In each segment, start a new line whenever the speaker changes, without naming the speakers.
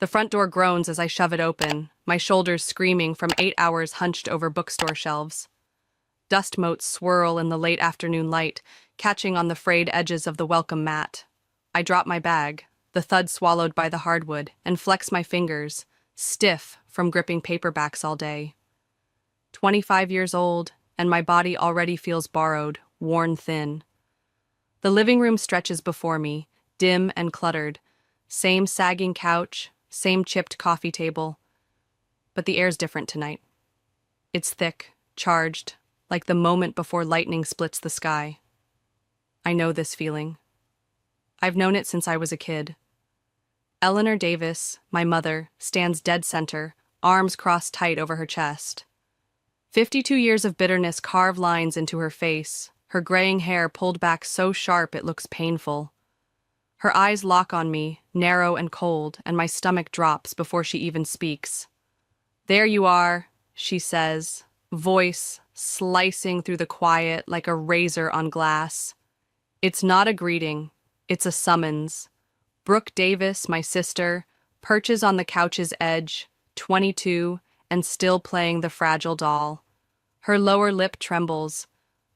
The front door groans as I shove it open, my shoulders screaming from 8 hours hunched over bookstore shelves. Dust motes swirl in the late afternoon light, catching on the frayed edges of the welcome mat. I drop my bag, the thud swallowed by the hardwood, and flex my fingers, stiff from gripping paperbacks all day. 25 years old, and my body already feels borrowed, worn thin. The living room stretches before me, dim and cluttered. Same sagging couch, same chipped coffee table. But the air's different tonight. It's thick, charged, like the moment before lightning splits the sky. I know this feeling. I've known it since I was a kid. Eleanor Davis, my mother, stands dead center, arms crossed tight over her chest. 52 years of bitterness carve lines into her face, her graying hair pulled back so sharp it looks painful. Her eyes lock on me, narrow and cold, and my stomach drops before she even speaks. "There you are," she says, voice slicing through the quiet like a razor on glass. It's not a greeting, it's a summons. Brooke Davis, my sister, perches on the couch's edge, 22, and still playing the fragile doll. Her lower lip trembles,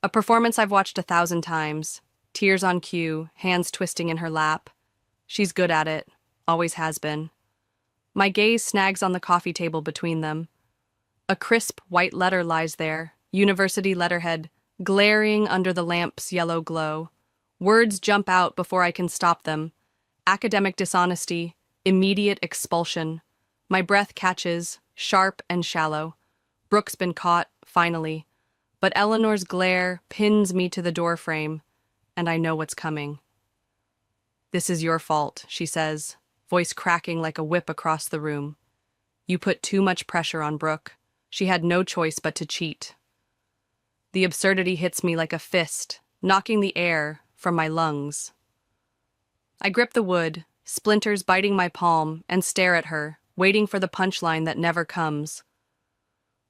a performance I've watched 1,000 times. Tears on cue, hands twisting in her lap. She's good at it, always has been. My gaze snags on the coffee table between them. A crisp white letter lies there, university letterhead, glaring under the lamp's yellow glow. Words jump out before I can stop them. Academic dishonesty, immediate expulsion. My breath catches, sharp and shallow. Brooke's been caught, finally. But Eleanor's glare pins me to the doorframe, and I know what's coming. "This is your fault," she says, voice cracking like a whip across the room. "You put too much pressure on Brooke. She had no choice but to cheat." The absurdity hits me like a fist, knocking the air from my lungs. I grip the wood, splinters biting my palm, and stare at her, waiting for the punchline that never comes.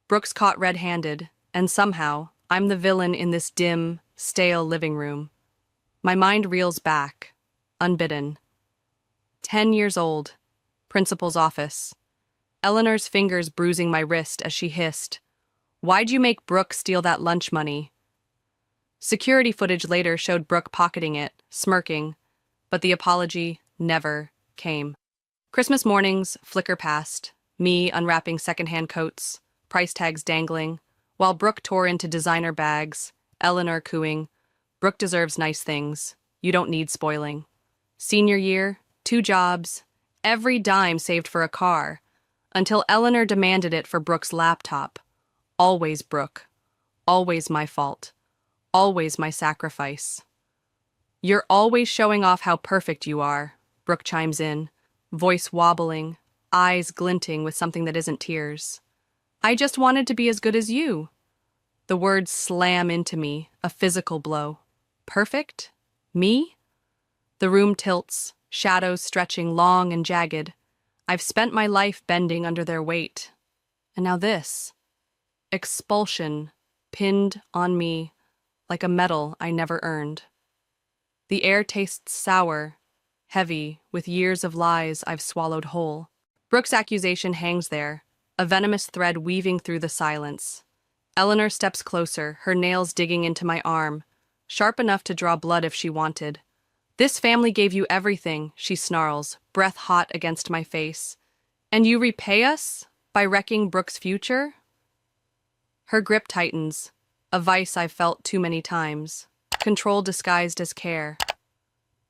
Brooke's caught red-handed, and somehow, I'm the villain in this dim, stale living room. My mind reels back, unbidden. 10 years old, principal's office. Eleanor's fingers bruising my wrist as she hissed, "Why'd you make Brooke steal that lunch money?" Security footage later showed Brooke pocketing it, smirking, but the apology never came. Christmas mornings flicker past, me unwrapping secondhand coats, price tags dangling, while Brooke tore into designer bags, Eleanor cooing, "Brooke deserves nice things. You don't need spoiling." Senior year, 2 jobs, every dime saved for a car, until Eleanor demanded it for Brooke's laptop. Always Brooke. Always my fault. Always my sacrifice. "You're always showing off how perfect you are," Brooke chimes in, voice wobbling, eyes glinting with something that isn't tears. "I just wanted to be as good as you." The words slam into me, a physical blow. Perfect? Me? The room tilts, shadows stretching long and jagged. I've spent my life bending under their weight. And now this. Expulsion, pinned on me, like a medal I never earned. The air tastes sour, heavy, with years of lies I've swallowed whole. Brooke's accusation hangs there, a venomous thread weaving through the silence. Eleanor steps closer, her nails digging into my arm, sharp enough to draw blood if she wanted. "This family gave you everything," she snarls, breath hot against my face. "And you repay us by wrecking Brooke's future?" Her grip tightens, a vice I've felt too many times, control disguised as care.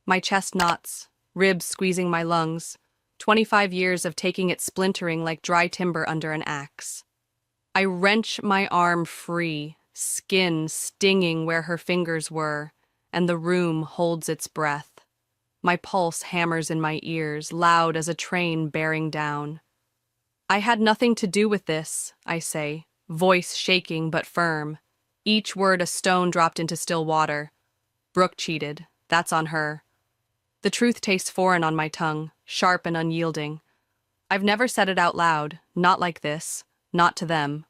My chest knots, ribs squeezing my lungs, 25 years of taking it splintering like dry timber under an axe. I wrench my arm free, skin stinging where her fingers were, and the room holds its breath. My pulse hammers in my ears, loud as a train bearing down. "I had nothing to do with this," I say, voice shaking but firm, each word a stone dropped into still water. "Brooke cheated. That's on her." The truth tastes foreign on my tongue, sharp and unyielding. I've never said it out loud, not like this, not to them.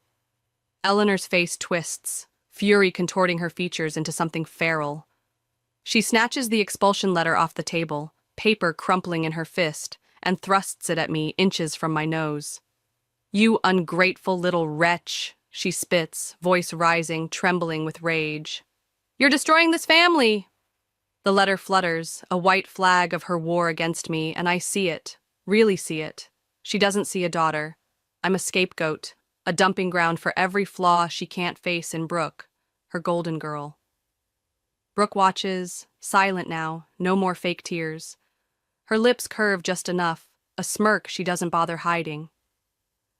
Eleanor's face twists, fury contorting her features into something feral. She snatches the expulsion letter off the table, paper crumpling in her fist, and thrusts it at me inches from my nose. "You ungrateful little wretch," she spits, voice rising, trembling with rage. "You're destroying this family!" The letter flutters, a white flag of her war against me, and I see it, really see it. She doesn't see a daughter. I'm a scapegoat, a dumping ground for every flaw she can't face in Brooke, her golden girl. Brooke watches, silent now, no more fake tears. Her lips curve just enough, a smirk she doesn't bother hiding.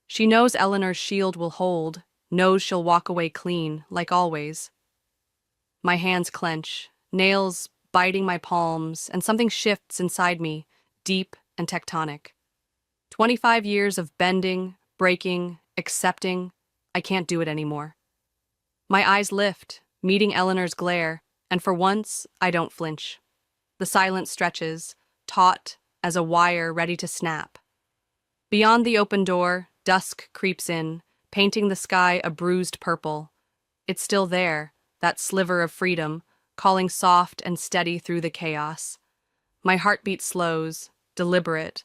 She knows Eleanor's shield will hold, knows she'll walk away clean, like always. My hands clench, nails biting my palms, and something shifts inside me, deep and tectonic. 25 years of bending, breaking, accepting, I can't do it anymore. My eyes lift, meeting Eleanor's glare, and for once, I don't flinch. The silence stretches, taut as a wire ready to snap. Beyond the open door, dusk creeps in, painting the sky a bruised purple. It's still there, that sliver of freedom, calling soft and steady through the chaos. My heartbeat slows, deliberate,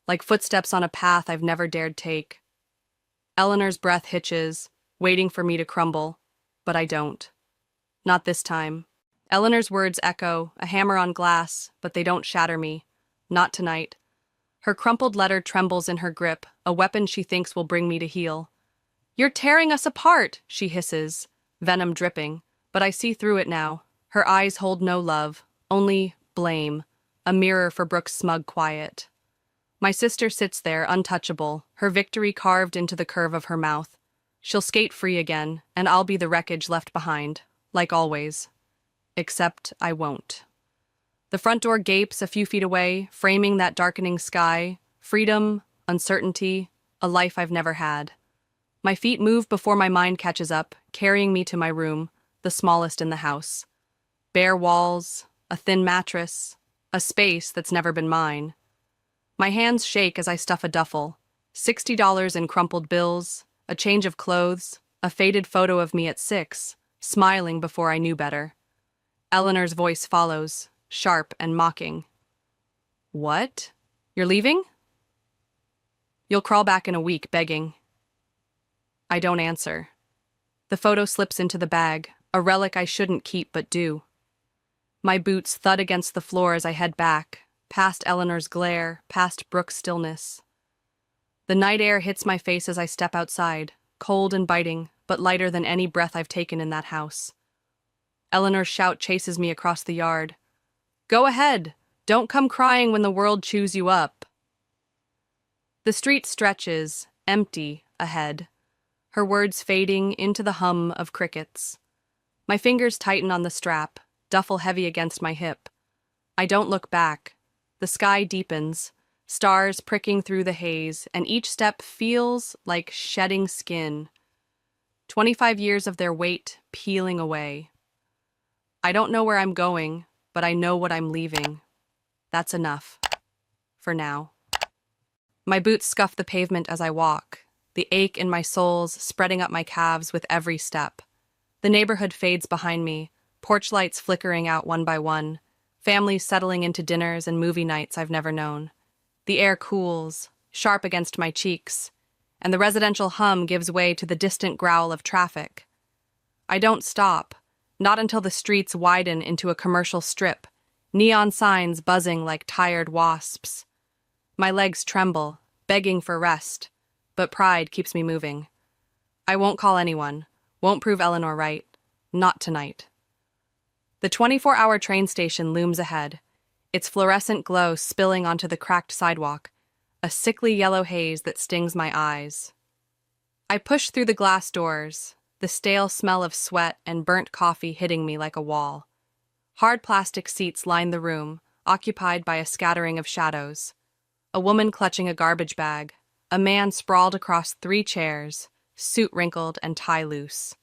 like footsteps on a path I've never dared take. Eleanor's breath hitches, waiting for me to crumble, but I don't. Not this time. Eleanor's words echo, a hammer on glass, but they don't shatter me. Not tonight. Her crumpled letter trembles in her grip, a weapon she thinks will bring me to heel. "You're tearing us apart," she hisses, venom dripping, but I see through it now. Her eyes hold no love, only blame, a mirror for Brooke's smug quiet. My sister sits there, untouchable, her victory carved into the curve of her mouth. She'll skate free again, and I'll be the wreckage left behind, like always. Except I won't. The front door gapes a few feet away, framing that darkening sky, freedom, uncertainty, a life I've never had. My feet move before my mind catches up, carrying me to my room, the smallest in the house. Bare walls, a thin mattress, a space that's never been mine. My hands shake as I stuff a duffel. $60 in crumpled bills, a change of clothes, a faded photo of me at 6, smiling before I knew better. Eleanor's voice follows, sharp and mocking. "What? You're leaving?" "You'll crawl back in a week, begging." I don't answer. The photo slips into the bag, a relic I shouldn't keep but do. My boots thud against the floor as I head back, past Eleanor's glare, past Brooke's stillness. The night air hits my face as I step outside, cold and biting, but lighter than any breath I've taken in that house. Eleanor's shout chases me across the yard. "Go ahead! Don't come crying when the world chews you up." The street stretches, empty, ahead, her words fading into the hum of crickets. My fingers tighten on the strap, duffel heavy against my hip. I don't look back. The sky deepens, stars pricking through the haze, and each step feels like shedding skin. 25 years of their weight peeling away. I don't know where I'm going, but I know what I'm leaving. That's enough. For now. My boots scuff the pavement as I walk, the ache in my soles spreading up my calves with every step. The neighborhood fades behind me, porch lights flickering out one by one, families settling into dinners and movie nights I've never known. The air cools, sharp against my cheeks, and the residential hum gives way to the distant growl of traffic. I don't stop, not until the streets widen into a commercial strip, neon signs buzzing like tired wasps. My legs tremble, begging for rest, but pride keeps me moving. I won't call anyone, won't prove Eleanor right. Not tonight. The 24-hour train station looms ahead, its fluorescent glow spilling onto the cracked sidewalk, a sickly yellow haze that stings my eyes. I push through the glass doors, the stale smell of sweat and burnt coffee hitting me like a wall. Hard plastic seats line the room, occupied by a scattering of shadows. A woman clutching a garbage bag, a man sprawled across 3 chairs, suit wrinkled and tie loose.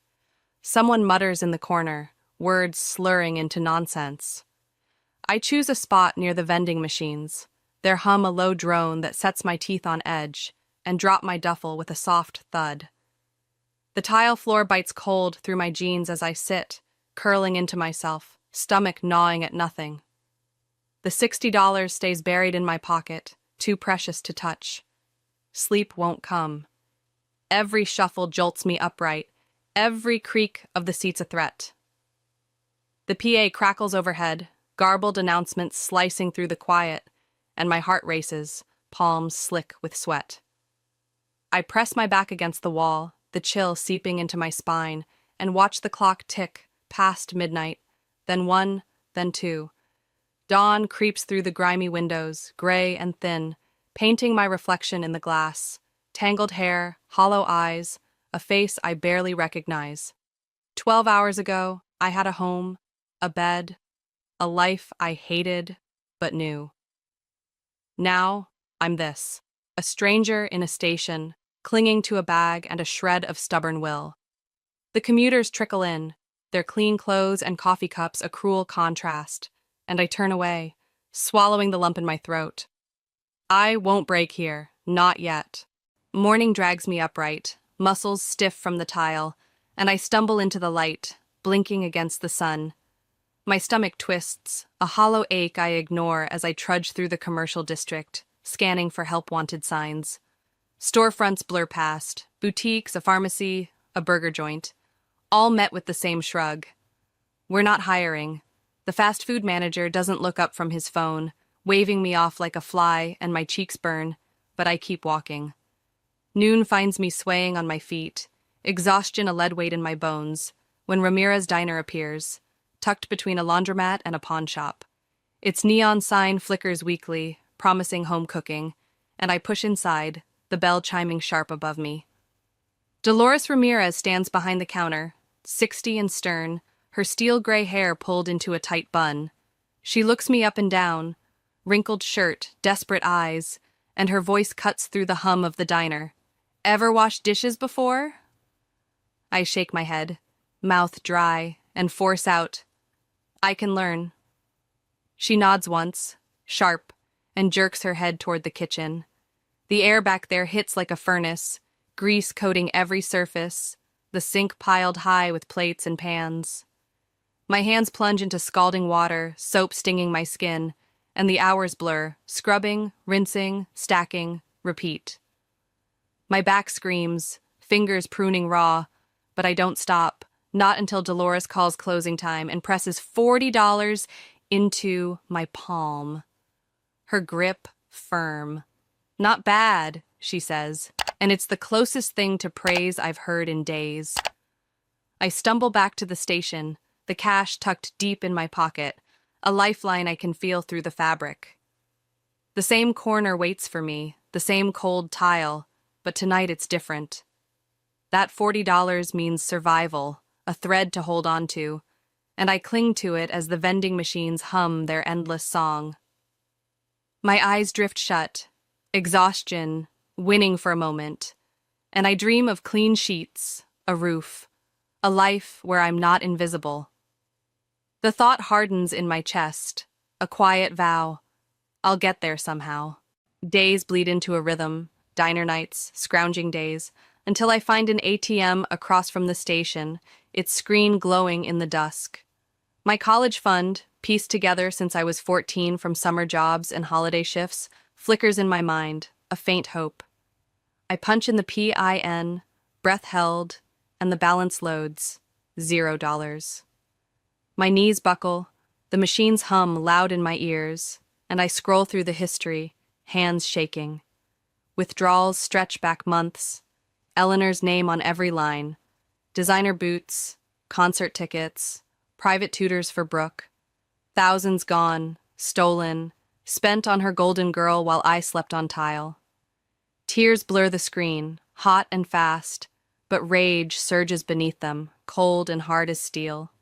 Someone mutters in the corner, words slurring into nonsense. I choose a spot near the vending machines, their hum a low drone that sets my teeth on edge, and drop my duffel with a soft thud. The tile floor bites cold through my jeans as I sit, curling into myself, stomach gnawing at nothing. The $60 stays buried in my pocket, too precious to touch. Sleep won't come. Every shuffle jolts me upright, every creak of the seat's a threat. The PA crackles overhead, garbled announcements slicing through the quiet, and my heart races, palms slick with sweat. I press my back against the wall, the chill seeping into my spine, and watch the clock tick past midnight, then 1, then 2. Dawn creeps through the grimy windows, gray and thin, painting my reflection in the glass. Tangled hair, hollow eyes, a face I barely recognize. 12 hours ago, I had a home, a bed, a life I hated but knew. Now, I'm this, a stranger in a station, clinging to a bag and a shred of stubborn will. The commuters trickle in, their clean clothes and coffee cups a cruel contrast, and I turn away, swallowing the lump in my throat. I won't break here, not yet. Morning drags me upright, muscles stiff from the tile, and I stumble into the light, blinking against the sun. My stomach twists, a hollow ache I ignore as I trudge through the commercial district, scanning for help-wanted signs. Storefronts blur past, boutiques, a pharmacy, a burger joint, all met with the same shrug. We're not hiring. The fast food manager doesn't look up from his phone, waving me off like a fly, and my cheeks burn, but I keep walking. Noon finds me swaying on my feet, exhaustion a lead weight in my bones, when Ramirez Diner appears, tucked between a laundromat and a pawn shop. Its neon sign flickers weakly, promising home cooking, and I push inside, the bell chiming sharp above me. Dolores Ramirez stands behind the counter, 60 and stern, her steel gray hair pulled into a tight bun. She looks me up and down, wrinkled shirt, desperate eyes, and her voice cuts through the hum of the diner. Ever washed dishes before? I shake my head, mouth dry, and force out, I can learn. She nods once, sharp, and jerks her head toward the kitchen. The air back there hits like a furnace, grease coating every surface, the sink piled high with plates and pans. My hands plunge into scalding water, soap stinging my skin, and the hours blur, scrubbing, rinsing, stacking, repeat. My back screams, fingers pruning raw, but I don't stop, not until Dolores calls closing time and presses $40 into my palm. Her grip firm. Not bad, she says, and it's the closest thing to praise I've heard in days. I stumble back to the station, the cash tucked deep in my pocket, a lifeline I can feel through the fabric. The same corner waits for me, the same cold tile, but tonight it's different. That $40 means survival, a thread to hold on to, and I cling to it as the vending machines hum their endless song. My eyes drift shut, exhaustion winning for a moment, and I dream of clean sheets, a roof, a life where I'm not invisible. The thought hardens in my chest, a quiet vow. I'll get there somehow. Days bleed into a rhythm, diner nights, scrounging days, until I find an ATM across from the station, its screen glowing in the dusk. My college fund, pieced together since I was 14 from summer jobs and holiday shifts, flickers in my mind, a faint hope. I punch in the PIN, breath held, and the balance loads, $0. My knees buckle, the machines hum loud in my ears, and I scroll through the history, hands shaking. Withdrawals stretch back months, Eleanor's name on every line, designer boots, concert tickets, private tutors for Brooke, thousands gone, stolen, spent on her golden girl while I slept on tile. Tears blur the screen, hot and fast, but rage surges beneath them, cold and hard as steel.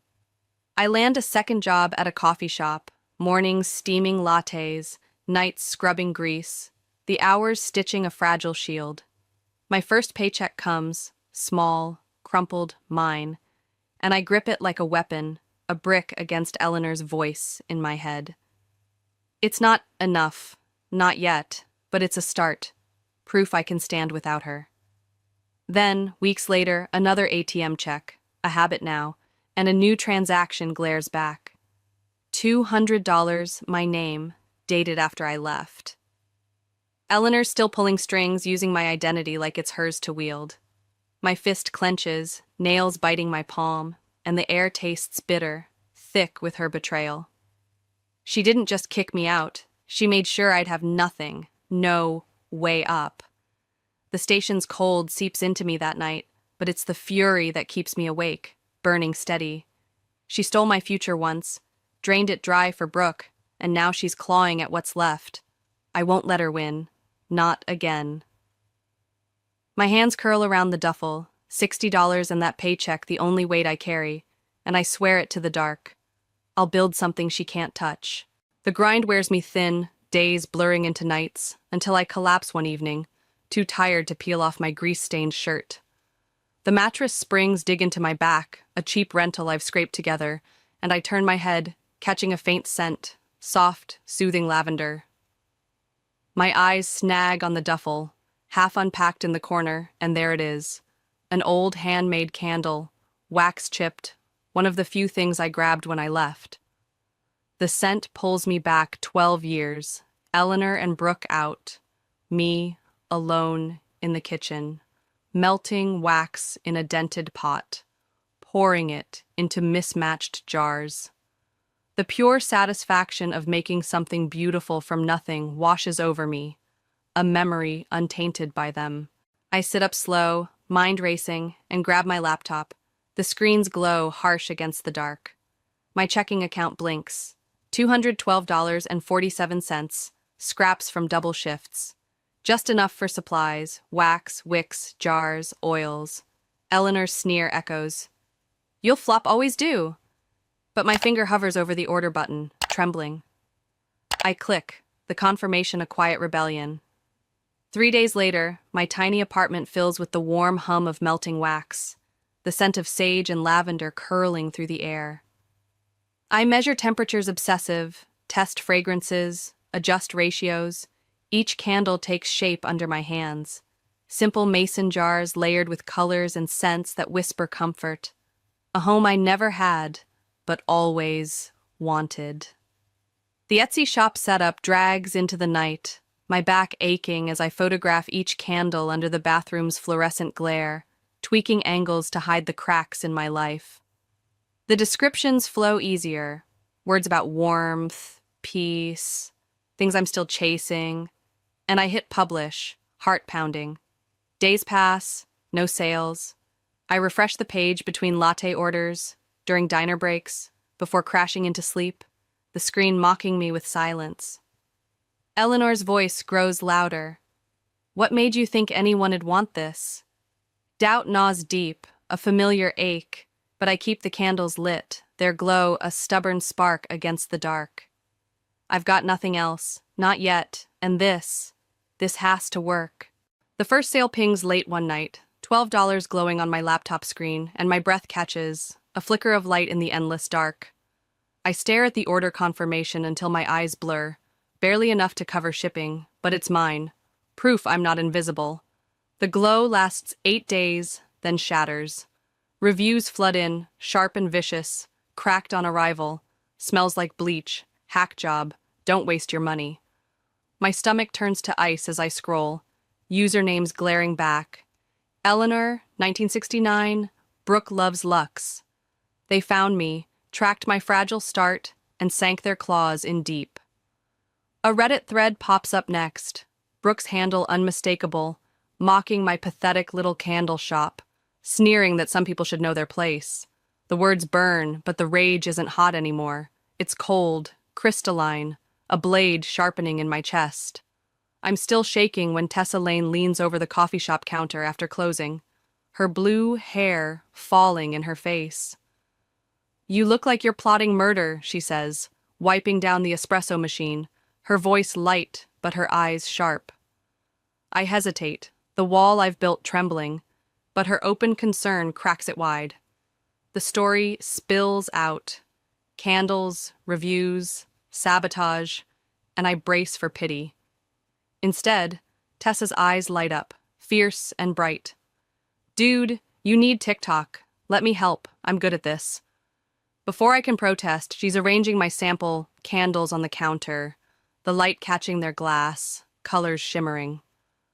I land a second job at a coffee shop, mornings steaming lattes, nights scrubbing grease, the hours stitching a fragile shield. My first paycheck comes, small, crumpled, mine, and I grip it like a weapon, a brick against Eleanor's voice in my head. It's not enough, not yet, but it's a start, proof I can stand without her. Then, weeks later, another ATM check, a habit now, and a new transaction glares back. $200, my name, dated after I left. Eleanor's still pulling strings, using my identity like it's hers to wield. My fist clenches, nails biting my palm, and the air tastes bitter, thick with her betrayal. She didn't just kick me out, she made sure I'd have nothing, no way up. The station's cold seeps into me that night, but it's the fury that keeps me awake, burning steady. She stole my future once, drained it dry for Brooke, and now she's clawing at what's left. I won't let her win. Not again. My hands curl around the duffel, $60 and that paycheck the only weight I carry, and I swear it to the dark. I'll build something she can't touch. The grind wears me thin, days blurring into nights, until I collapse one evening, too tired to peel off my grease-stained shirt. The mattress springs dig into my back, a cheap rental I've scraped together, and I turn my head, catching a faint scent, soft, soothing lavender. My eyes snag on the duffel, half unpacked in the corner, and there it is. An old handmade candle, wax-chipped, one of the few things I grabbed when I left. The scent pulls me back 12 years, Eleanor and Brooke out, me alone in the kitchen, melting wax in a dented pot, pouring it into mismatched jars. The pure satisfaction of making something beautiful from nothing washes over me, a memory untainted by them. I sit up slow, mind racing, and grab my laptop. The screen's glow harsh against the dark. My checking account blinks. $212.47, scraps from double shifts. Just enough for supplies, wax, wicks, jars, oils. Eleanor's sneer echoes. You'll flop, always do. But my finger hovers over the order button, trembling. I click, the confirmation a quiet rebellion. 3 days later, my tiny apartment fills with the warm hum of melting wax, the scent of sage and lavender curling through the air. I measure temperatures obsessive, test fragrances, adjust ratios. Each candle takes shape under my hands. Simple mason jars layered with colors and scents that whisper comfort. A home I never had, but always wanted. The Etsy shop setup drags into the night, my back aching as I photograph each candle under the bathroom's fluorescent glare, tweaking angles to hide the cracks in my life. The descriptions flow easier, words about warmth, peace, things I'm still chasing, and I hit publish, heart pounding. Days pass, no sales. I refresh the page between latte orders, during diner breaks, before crashing into sleep, the screen mocking me with silence. Eleanor's voice grows louder. What made you think anyone'd want this? Doubt gnaws deep, a familiar ache, but I keep the candles lit, their glow a stubborn spark against the dark. I've got nothing else, not yet, and this has to work. The first sale pings late one night, $12 glowing on my laptop screen, and my breath catches, a flicker of light in the endless dark. I stare at the order confirmation until my eyes blur, barely enough to cover shipping, but it's mine. Proof I'm not invisible. The glow lasts 8 days, then shatters. Reviews flood in, sharp and vicious, cracked on arrival, smells like bleach, hack job, don't waste your money. My stomach turns to ice as I scroll, usernames glaring back. Eleanor, 1969, Brooke loves Lux. They found me, tracked my fragile start, and sank their claws in deep. A Reddit thread pops up next, Brooke's handle unmistakable, mocking my pathetic little candle shop, sneering that some people should know their place. The words burn, but the rage isn't hot anymore. It's cold, crystalline, a blade sharpening in my chest. I'm still shaking when Tessa Lane leans over the coffee shop counter after closing, her blue hair falling in her face. You look like you're plotting murder, she says, wiping down the espresso machine, her voice light but her eyes sharp. I hesitate, the wall I've built trembling, but her open concern cracks it wide. The story spills out. Candles, reviews, sabotage, and I brace for pity. Instead, Tessa's eyes light up, fierce and bright. Dude, you need TikTok. Let me help. I'm good at this. Before I can protest, she's arranging my sample candles on the counter, the light catching their glass, colors shimmering.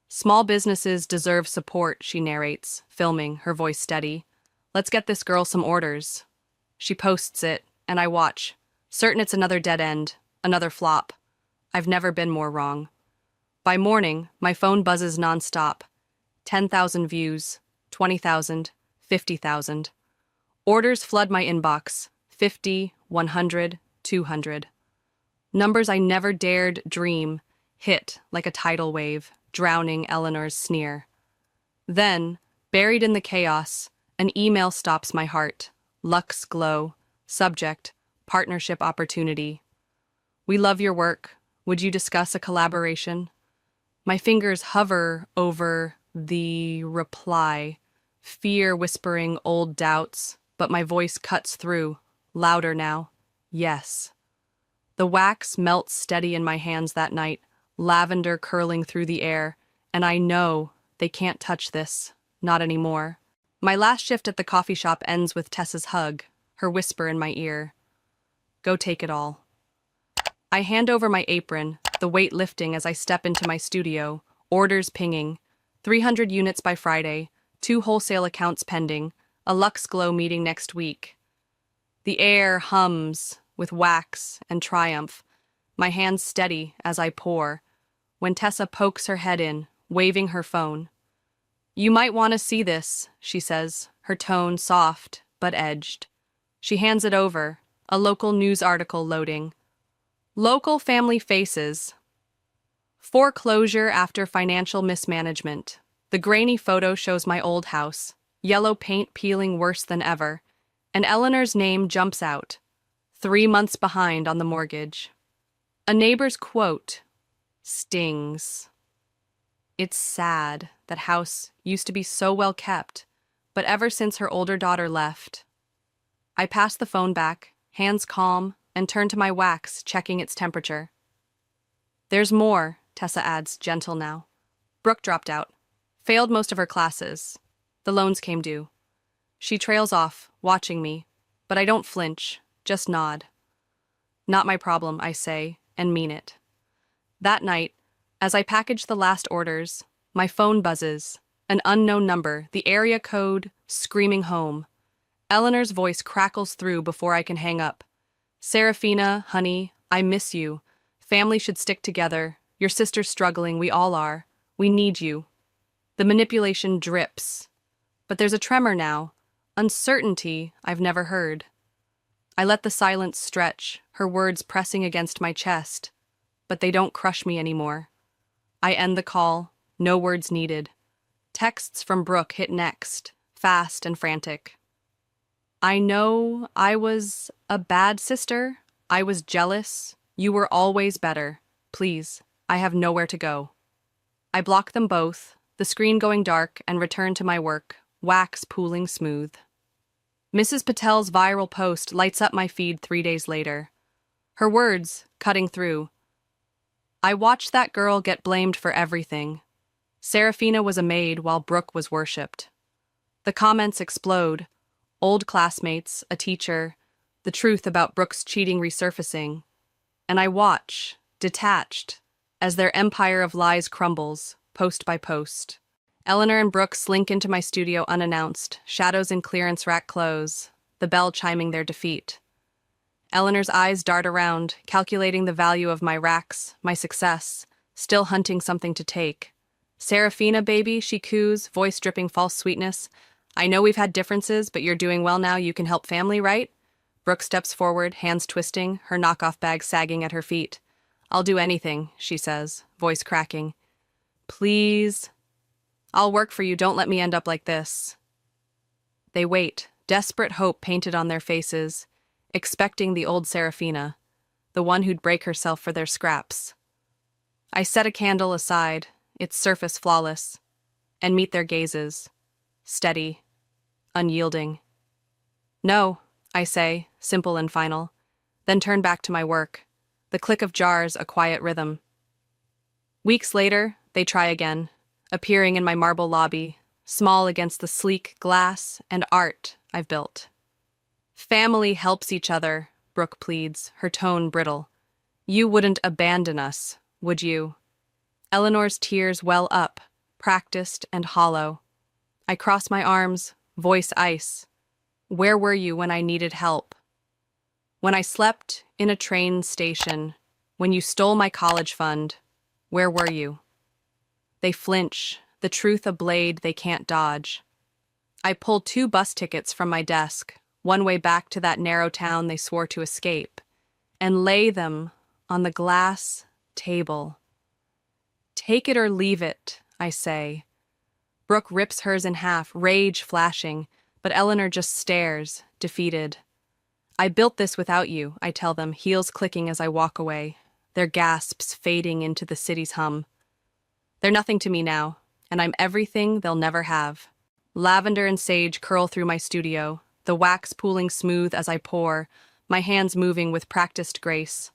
Small businesses deserve support, she narrates, filming, her voice steady. Let's get this girl some orders. She posts it, and I watch, certain it's another dead end, another flop. I've never been more wrong. By morning, my phone buzzes nonstop. 10,000 views, 20,000, 50,000. Orders flood my inbox, 50, 100, 200. Numbers I never dared dream hit like a tidal wave, drowning Eleanor's sneer. Then, buried in the chaos, an email stops my heart. Lux Glow. Subject, partnership opportunity. We love your work. Would you discuss a collaboration? My fingers hover over the reply, fear whispering old doubts, but my voice cuts through, louder now. Yes. The wax melts steady in my hands that night, lavender curling through the air, and I know they can't touch this, not anymore. My last shift at the coffee shop ends with Tessa's hug, her whisper in my ear. Go take it all. I hand over my apron, the weight lifting as I step into my studio, orders pinging, 300 units by Friday, 2 wholesale accounts pending, a Lux Glow meeting next week. The air hums with wax and triumph, my hands steady as I pour, when Tessa pokes her head in, waving her phone. You might want to see this, she says, her tone soft but edged. She hands it over, a local news article loading. Local family faces. Foreclosure after financial mismanagement. The grainy photo shows my old house, yellow paint peeling worse than ever, and Eleanor's name jumps out, 3 months behind on the mortgage. A neighbor's quote stings. It's sad that house used to be so well kept, but ever since her older daughter left. I pass the phone back, hands calm, and turn to my wax, checking its temperature. There's more, Tessa adds, gentle now. Brooke dropped out. Failed most of her classes. The loans came due. She trails off, watching me, but I don't flinch, just nod. Not my problem, I say, and mean it. That night, as I package the last orders, my phone buzzes, an unknown number, the area code, screaming home. Eleanor's voice crackles through before I can hang up. Serafina, honey, I miss you. Family should stick together. Your sister's struggling, we all are. We need you. The manipulation drips. But there's a tremor now, uncertainty I've never heard. I let the silence stretch, her words pressing against my chest, but they don't crush me anymore. I end the call, no words needed. Texts from Brooke hit next, fast and frantic. I know I was a bad sister. I was jealous. You were always better. Please, I have nowhere to go. I block them both, the screen going dark, and return to my work, wax pooling smooth. Mrs. Patel's viral post lights up my feed 3 days later. Her words, cutting through. I watched that girl get blamed for everything. Serafina was a maid while Brooke was worshipped. The comments explode. Old classmates, a teacher, the truth about Brooke's cheating resurfacing. And I watch, detached, as their empire of lies crumbles, post by post. Eleanor and Brooke slink into my studio unannounced, shadows in clearance rack close, the bell chiming their defeat. Eleanor's eyes dart around, calculating the value of my racks, my success, still hunting something to take. Serafina, baby, she coos, voice dripping false sweetness. I know we've had differences, but you're doing well now, you can help family, right? Brooke steps forward, hands twisting, her knockoff bag sagging at her feet. I'll do anything, she says, voice cracking. Please. I'll work for you, don't let me end up like this. They wait, desperate hope painted on their faces, expecting the old Serafina, the one who'd break herself for their scraps. I set a candle aside, its surface flawless, and meet their gazes, steady, unyielding. No, I say, simple and final, then turn back to my work, the click of jars a quiet rhythm. Weeks later, they try again, appearing in my marble lobby, small against the sleek glass and art I've built. Family helps each other, Brooke pleads, her tone brittle. You wouldn't abandon us, would you? Eleanor's tears well up, practiced and hollow. I cross my arms, voice ice. Where were you when I needed help? When I slept in a train station, when you stole my college fund, where were you? They flinch, the truth a blade they can't dodge. I pull 2 bus tickets from my desk, one way back to that narrow town they swore to escape, and lay them on the glass table. Take it or leave it, I say. Brooke rips hers in half, rage flashing, but Eleanor just stares, defeated. I built this without you, I tell them, heels clicking as I walk away, their gasps fading into the city's hum. They're nothing to me now, and I'm everything they'll never have. Lavender and sage curl through my studio, the wax pooling smooth as I pour, my hands moving with practiced grace.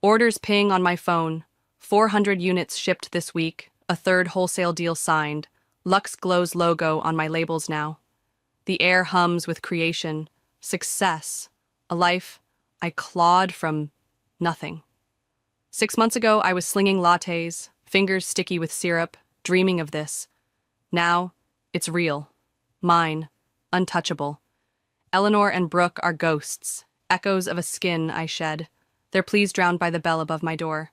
Orders ping on my phone. 400 units shipped this week, a 3rd wholesale deal signed. Lux Glow's logo on my labels now. The air hums with creation, success, a life I clawed from nothing. 6 months ago, I was slinging lattes, fingers sticky with syrup, dreaming of this. Now, it's real. Mine. Untouchable. Eleanor and Brooke are ghosts, echoes of a skin I shed, their pleas drowned by the bell above my door.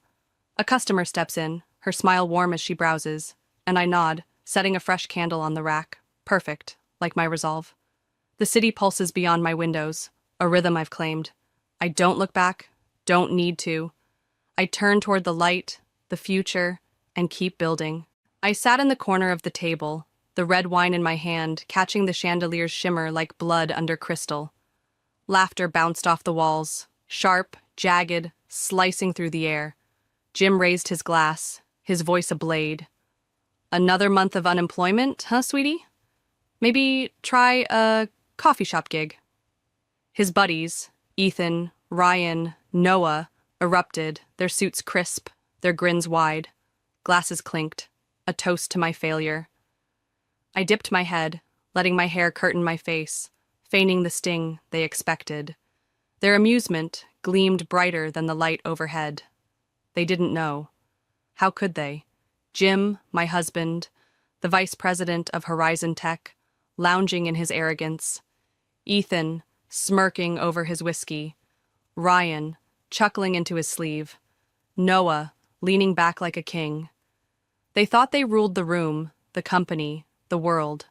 A customer steps in, her smile warm as she browses, and I nod, setting a fresh candle on the rack. Perfect, like my resolve. The city pulses beyond my windows, a rhythm I've claimed. I don't look back, don't need to. I turn toward the light, the future, and keep building. I sat in the corner of the table, the red wine in my hand, catching the chandelier's shimmer like blood under crystal. Laughter bounced off the walls, sharp, jagged, slicing through the air. Jim raised his glass, his voice a blade. Another month of unemployment, huh, sweetie? Maybe try a coffee shop gig. His buddies, Ethan, Ryan, Noah, erupted, their suits crisp, their grins wide. Glasses clinked, a toast to my failure. I dipped my head, letting my hair curtain my face, feigning the sting they expected. Their amusement gleamed brighter than the light overhead. They didn't know. How could they? Jim, my husband, the vice president of Horizon Tech, lounging in his arrogance. Ethan, smirking over his whiskey. Ryan, chuckling into his sleeve. Noah, leaning back like a king. They thought they ruled the room, the company, the world.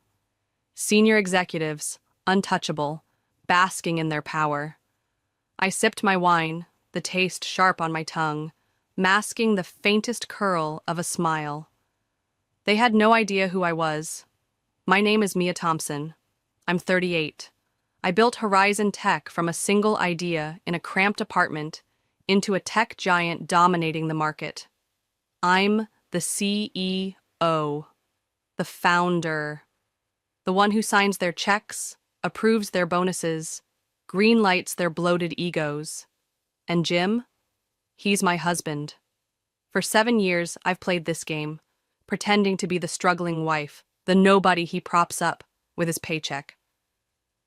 Senior executives, untouchable, basking in their power. I sipped my wine, the taste sharp on my tongue, masking the faintest curl of a smile. They had no idea who I was. My name is Mia Thompson. I'm 38. I built Horizon Tech from a single idea in a cramped apartment into a tech giant dominating the market. I'm the CEO, the founder, the one who signs their checks, approves their bonuses, greenlights their bloated egos. And Jim? He's my husband. For 7 years, I've played this game, pretending to be the struggling wife, the nobody he props up with his paycheck.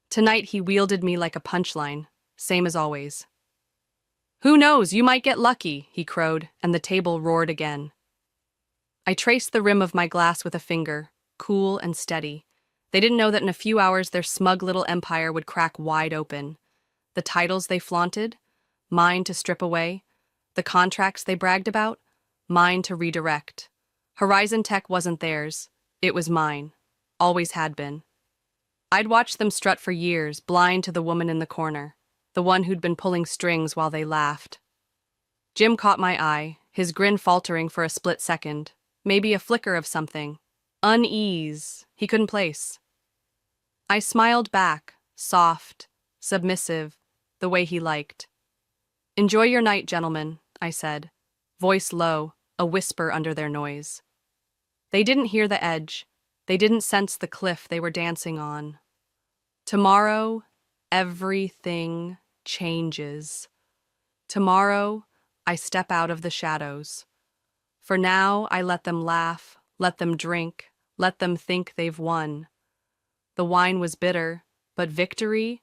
Tonight, he wielded me like a punchline, same as always. Who knows, you might get lucky, he crowed, and the table roared again. I traced the rim of my glass with a finger, cool and steady. They didn't know that in a few hours their smug little empire would crack wide open. The titles they flaunted, mine to strip away. The contracts they bragged about, mine to redirect. Horizon Tech wasn't theirs. It was mine. Always had been. I'd watched them strut for years, blind to the woman in the corner, the one who'd been pulling strings while they laughed. Jim caught my eye, his grin faltering for a split second, maybe a flicker of something. Unease he couldn't place. I smiled back, soft, submissive, the way he liked. Enjoy your night, gentlemen, I said, voice low, a whisper under their noise. They didn't hear the edge. They didn't sense the cliff they were dancing on. Tomorrow, everything changes. Tomorrow, I step out of the shadows. For now, I let them laugh, let them drink, let them think they've won. The wine was bitter, but victory,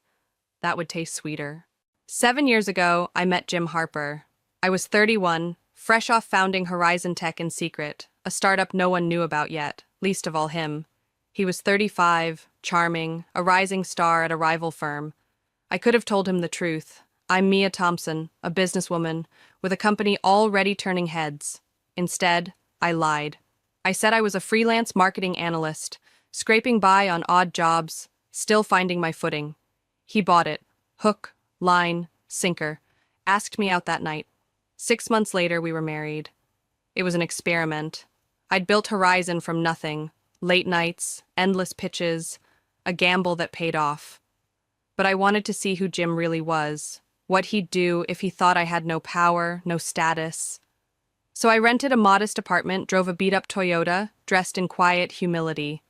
that would taste sweeter. 7 years ago, I met Jim Harper. I was 31, fresh off founding Horizon Tech in secret, a startup no one knew about yet, least of all him. He was 35, charming, a rising star at a rival firm. I could have told him the truth. I'm Mia Thompson, a businesswoman, with a company already turning heads. Instead, I lied. I said I was a freelance marketing analyst, scraping by on odd jobs, still finding my footing. He bought it. Hook, line, sinker. Asked me out that night. 6 months later, we were married. It was an experiment. I'd built Horizon from nothing. Late nights, endless pitches, a gamble that paid off. But I wanted to see who Jim really was, what he'd do if he thought I had no power, no status. So I rented a modest apartment, drove a beat-up Toyota, dressed in quiet humility.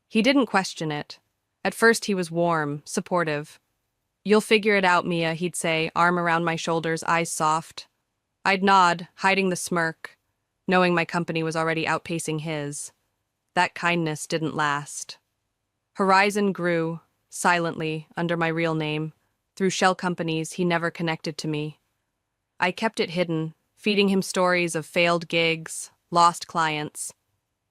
He didn't question it. At first he was warm, supportive. "You'll figure it out, Mia," he'd say, arm around my shoulders, eyes soft. I'd nod, hiding the smirk, knowing my company was already outpacing his. That kindness didn't last. Horizon grew, silently, under my real name. Through shell companies, he never connected to me. I kept it hidden, feeding him stories of failed gigs, lost clients.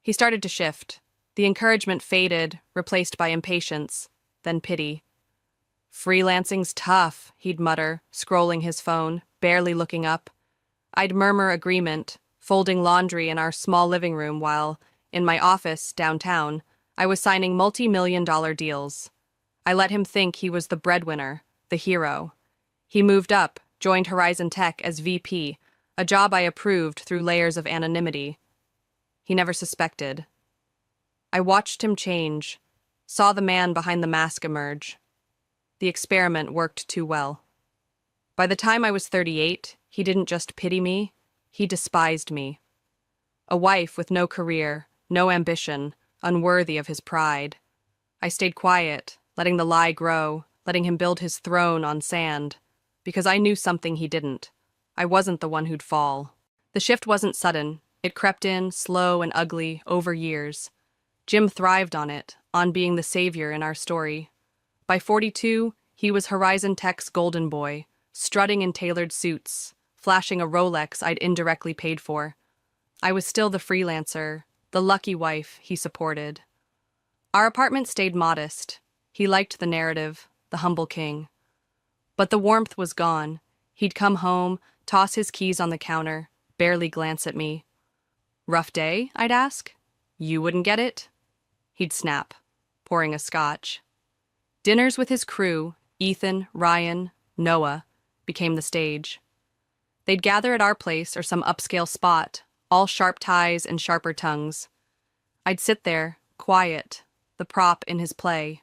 He started to shift. The encouragement faded, replaced by impatience, then pity. "Freelancing's tough," he'd mutter, scrolling his phone, barely looking up. I'd murmur agreement, folding laundry in our small living room while, in my office downtown, I was signing multi-million-dollar deals. I let him think he was the breadwinner, the hero. He moved up, joined Horizon Tech as VP, a job I approved through layers of anonymity. He never suspected. I watched him change, saw the man behind the mask emerge. The experiment worked too well. By the time I was 38, he didn't just pity me, he despised me. A wife with no career, no ambition, unworthy of his pride. I stayed quiet, letting the lie grow, letting him build his throne on sand, because I knew something he didn't. I wasn't the one who'd fall. The shift wasn't sudden. It crept in, slow and ugly, over years. Jim thrived on it, on being the savior in our story. By 42, he was Horizon Tech's golden boy, strutting in tailored suits, flashing a Rolex I'd indirectly paid for. I was still the freelancer, the lucky wife he supported. Our apartment stayed modest. He liked the narrative, the humble king. But the warmth was gone. He'd come home, toss his keys on the counter, barely glance at me. "Rough day?" I'd ask. "You wouldn't get it?" He'd snap, pouring a scotch. Dinners with his crew, Ethan, Ryan, Noah, became the stage. They'd gather at our place or some upscale spot, all sharp ties and sharper tongues. I'd sit there, quiet, the prop in his play.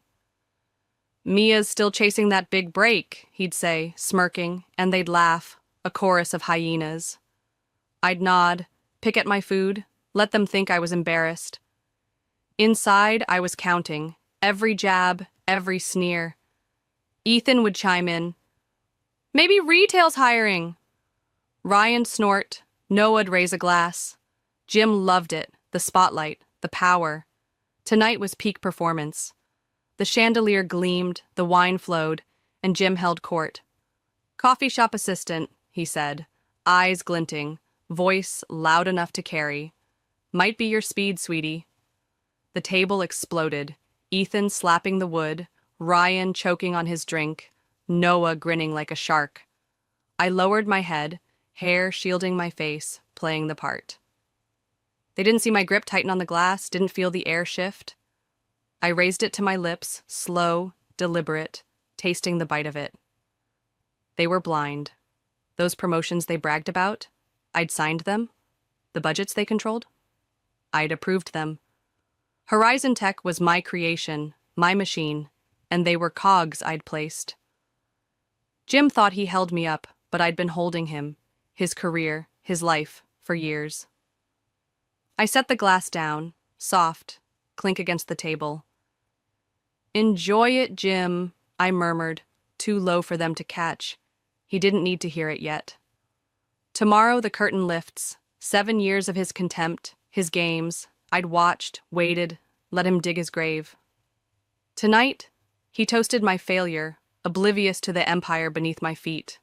"Mia's still chasing that big break," he'd say, smirking, and they'd laugh, a chorus of hyenas. I'd nod, pick at my food, let them think I was embarrassed. Inside, I was counting, every jab, every sneer. Ethan would chime in, "Maybe retail's hiring." Ryan snort, Noah'd raise a glass. Jim loved it, the spotlight, the power. Tonight was peak performance. The chandelier gleamed, the wine flowed, and Jim held court. "Coffee shop assistant," he said, eyes glinting, voice loud enough to carry. "Might be your speed, sweetie." The table exploded, Ethan slapping the wood, Ryan choking on his drink, Noah grinning like a shark. I lowered my head, hair shielding my face, playing the part. They didn't see my grip tighten on the glass, didn't feel the air shift. I raised it to my lips, slow, deliberate, tasting the bite of it. They were blind. Those promotions they bragged about, I'd signed them. The budgets they controlled, I'd approved them. Horizon Tech was my creation, my machine, and they were cogs I'd placed. Jim thought he held me up, but I'd been holding him, his career, his life, for years. I set the glass down, soft, clink against the table. "Enjoy it, Jim," I murmured, too low for them to catch. He didn't need to hear it yet. Tomorrow the curtain lifts, 7 years of his contempt, his games. I'd watched, waited, let him dig his grave. Tonight, he toasted my failure, oblivious to the empire beneath my feet.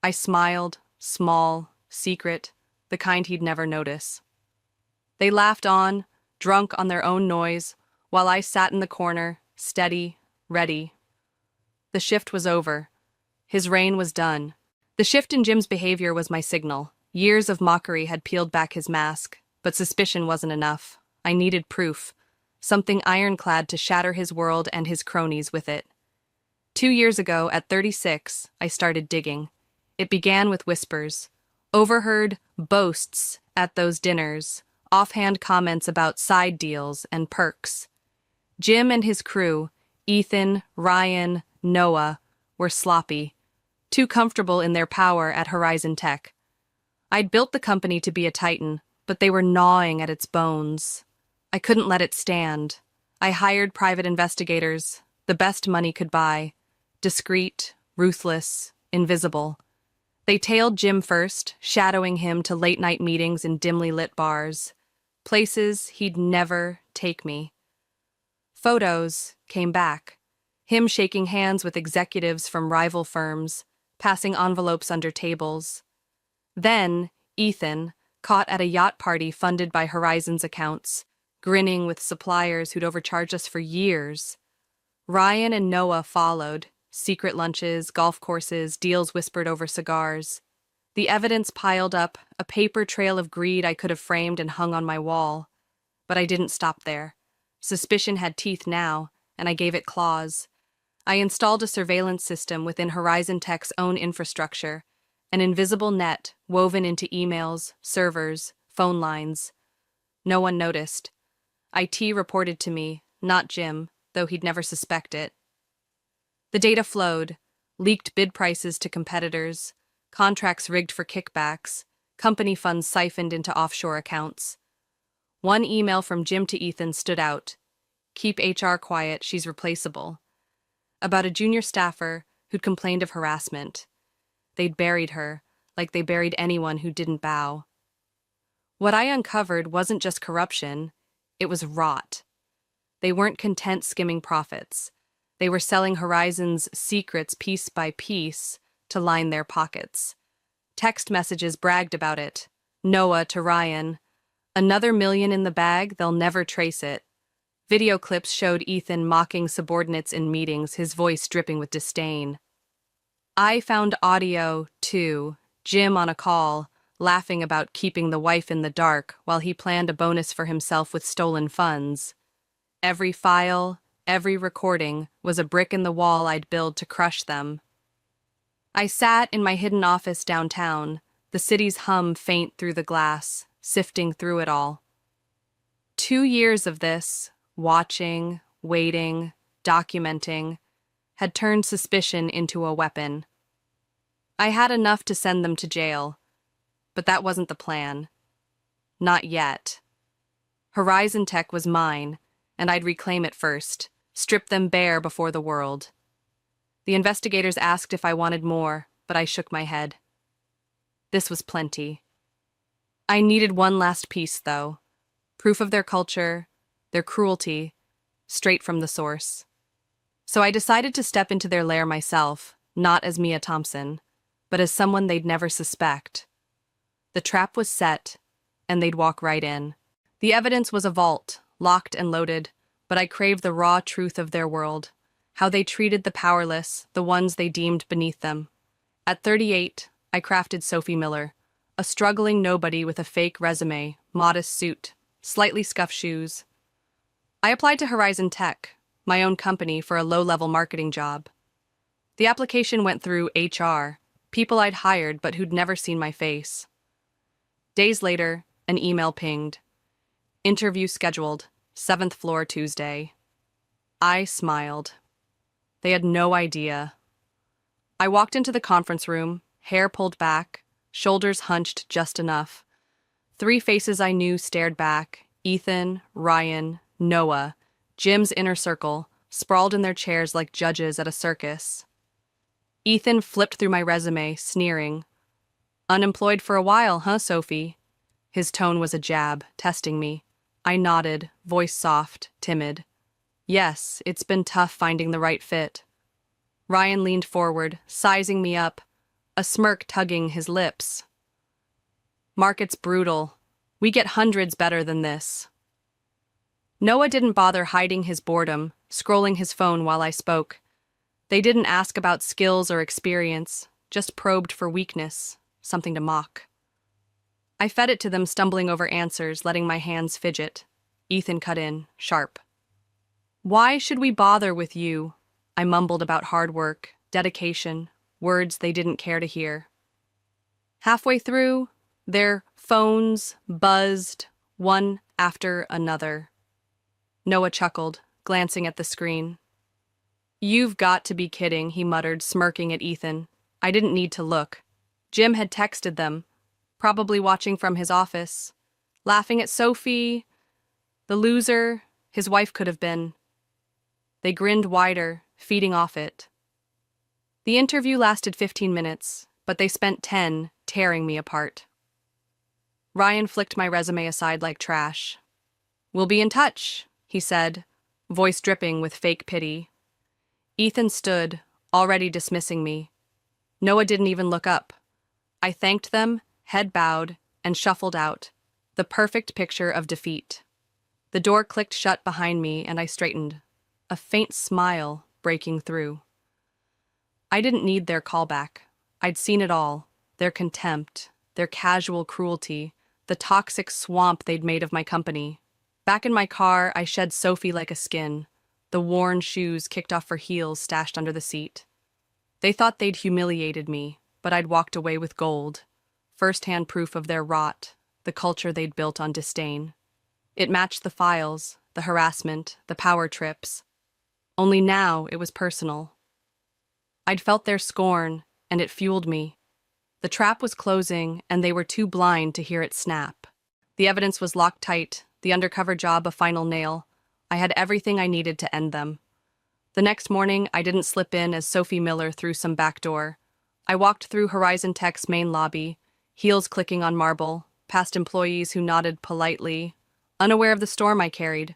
I smiled, small, secret, the kind he'd never notice. They laughed on, drunk on their own noise, while I sat in the corner, steady, ready. The shift was over. His reign was done. The shift in Jim's behavior was my signal. Years of mockery had peeled back his mask, but suspicion wasn't enough. I needed proof, something ironclad to shatter his world and his cronies with it. 2 years ago, at 36, I started digging. It began with whispers, overheard boasts at those dinners, offhand comments about side deals and perks. Jim and his crew, Ethan, Ryan, Noah, were sloppy, too comfortable in their power at Horizon Tech. I'd built the company to be a titan, but they were gnawing at its bones. I couldn't let it stand. I hired private investigators, the best money could buy, discreet, ruthless, invisible. They tailed Jim first, shadowing him to late-night meetings in dimly lit bars, places he'd never take me. Photos came back, him shaking hands with executives from rival firms, passing envelopes under tables. Then, Ethan, caught at a yacht party funded by Horizon's accounts, grinning with suppliers who'd overcharged us for years. Ryan and Noah followed, secret lunches, golf courses, deals whispered over cigars. The evidence piled up, a paper trail of greed I could have framed and hung on my wall. But I didn't stop there. Suspicion had teeth now, and I gave it claws. I installed a surveillance system within Horizon Tech's own infrastructure, an invisible net woven into emails, servers, phone lines. No one noticed. IT reported to me, not Jim, though he'd never suspect it. The data flowed, leaked bid prices to competitors, contracts rigged for kickbacks, company funds siphoned into offshore accounts. One email from Jim to Ethan stood out. "Keep HR quiet, she's replaceable." About a junior staffer who'd complained of harassment. They'd buried her, like they buried anyone who didn't bow. What I uncovered wasn't just corruption, it was rot. They weren't content skimming profits. They were selling Horizon's secrets piece by piece to line their pockets. Text messages bragged about it. Noah to Ryan, "Another million in the bag, they'll never trace it." Video clips showed Ethan mocking subordinates in meetings, his voice dripping with disdain. I found audio, too, Jim on a call, laughing about keeping the wife in the dark while he planned a bonus for himself with stolen funds. Every file, every recording was a brick in the wall I'd build to crush them. I sat in my hidden office downtown, the city's hum faint through the glass, sifting through it all. 2 years of this, watching, waiting, documenting, had turned suspicion into a weapon. I had enough to send them to jail, but that wasn't the plan. Not yet. Horizon Tech was mine, and I'd reclaim it first, strip them bare before the world. The investigators asked if I wanted more, but I shook my head. This was plenty. I needed one last piece, though. Proof of their culture, their cruelty, straight from the source. So I decided to step into their lair myself, not as Mia Thompson, but as someone they'd never suspect. The trap was set, and they'd walk right in. The evidence was a vault, locked and loaded, but I craved the raw truth of their world, how they treated the powerless, the ones they deemed beneath them. At 38, I crafted Sophie Miller, a struggling nobody with a fake resume, modest suit, slightly scuffed shoes. I applied to Horizon Tech, my own company, for a low-level marketing job. The application went through HR, people I'd hired but who'd never seen my face. Days later, an email pinged. Interview scheduled, 7th floor Tuesday. I smiled. They had no idea. I walked into the conference room, hair pulled back, shoulders hunched just enough. 3 faces I knew stared back, Ethan, Ryan, Noah, Jim's inner circle, sprawled in their chairs like judges at a circus. Ethan flipped through my resume, sneering. "Unemployed for a while, huh, Sophie?" His tone was a jab, testing me. I nodded, voice soft, timid. "Yes, it's been tough finding the right fit." Ryan leaned forward, sizing me up, a smirk tugging his lips. "Market's brutal. We get hundreds better than this. Noah didn't bother hiding his boredom, scrolling his phone while I spoke. They didn't ask about skills or experience, just probed for weakness, something to mock. I fed it to them, stumbling over answers, letting my hands fidget. Ethan cut in, sharp. Why should we bother with you? I mumbled about hard work, dedication, words they didn't care to hear. Halfway through, their phones buzzed, one after another. Noah chuckled, glancing at the screen. You've got to be kidding, he muttered, smirking at Ethan. I didn't need to look. Jim had texted them, probably watching from his office, laughing at Sophie, the loser his wife could have been. They grinned wider, feeding off it. The interview lasted 15 minutes, but they spent 10 tearing me apart. Ryan flicked my resume aside like trash. We'll be in touch, he said, voice dripping with fake pity. Ethan stood, already dismissing me. Noah didn't even look up. I thanked them, head bowed, and shuffled out, the perfect picture of defeat. The door clicked shut behind me, and I straightened, a faint smile breaking through. I didn't need their callback. I'd seen it all, their contempt, their casual cruelty, the toxic swamp they'd made of my company. Back in my car, I shed Sophie like a skin, the worn shoes kicked off her heels stashed under the seat. They thought they'd humiliated me, but I'd walked away with gold, first-hand proof of their rot, the culture they'd built on disdain. It matched the files, the harassment, the power trips. Only now it was personal. I'd felt their scorn, and it fueled me. The trap was closing, and they were too blind to hear it snap. The evidence was locked tight, the undercover job a final nail. I had everything I needed to end them. The next morning, I didn't slip in as Sophie Miller through some back door. I walked through Horizon Tech's main lobby, heels clicking on marble, past employees who nodded politely, unaware of the storm I carried.